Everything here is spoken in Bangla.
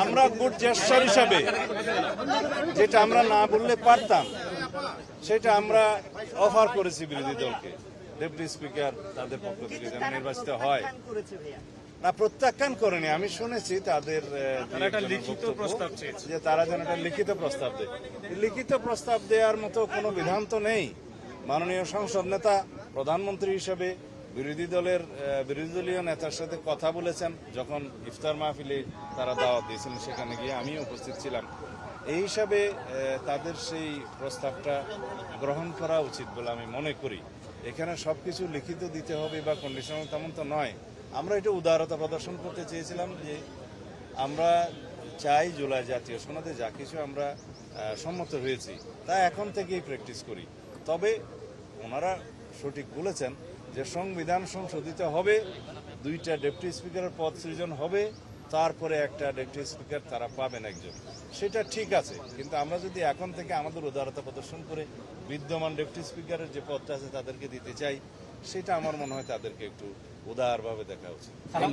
আমরা গুড জেস্টার হিসাবে যেটা আমরা না বললে পারতাম সেটা আমরা অফার করেছি বিরোধী দলকে। ডেপুটি স্পিকার তাদের পক্ষ থেকে যেন নির্বাচিত হয় না, প্রত্যাখ্যান করেনি। আমি শুনেছি তাদের যে তারা যেন একটা লিখিত প্রস্তাব দেয়। লিখিত প্রস্তাব দেওয়ার মতো কোনো বিধান তো নেই। মাননীয় সংসদ নেতা প্রধানমন্ত্রী হিসেবে বিরোধী দলীয় নেতার সাথে কথা বলেছেন, যখন ইফতার মাহফিলে তারা দাওয়াত দিয়েছিলেন সেখানে গিয়ে আমিও উপস্থিত ছিলাম। এই হিসাবে তাদের সেই প্রস্তাবটা গ্রহণ করা উচিত বলে আমি মনে করি। এখানে সবকিছু লিখিত দিতে হবে বা কন্ডিশনাল তেমন তো নয়। আমরা এটা উদারতা প্রদর্শন করতে চেয়েছিলাম যে আমরা চাই জুলাই জাতীয় সনদে যা কিছু আমরা সম্মত হয়েছি তা এখন থেকেই প্র্যাকটিস করি। তবে ওনারা সঠিক বলেছেন যে সংবিধান সংশোধিত হবে, 2টা ডেপুটি স্পিকারের পদ সৃজন হবে, তারপরে একটা ডেপুটি স্পিকার তারা পাবেন একজন। সেটা ঠিক আছে, কিন্তু আমরা যদি এখন থেকে আমাদের উদারতা প্রদর্শন করে বিদ্যমান ডেপুটি স্পিকারের যে পদটা আছে তাদেরকে দিতে চাই, সেটা আমার মনে হয় তাদেরকে একটু উদারভাবে দেখা উচিত।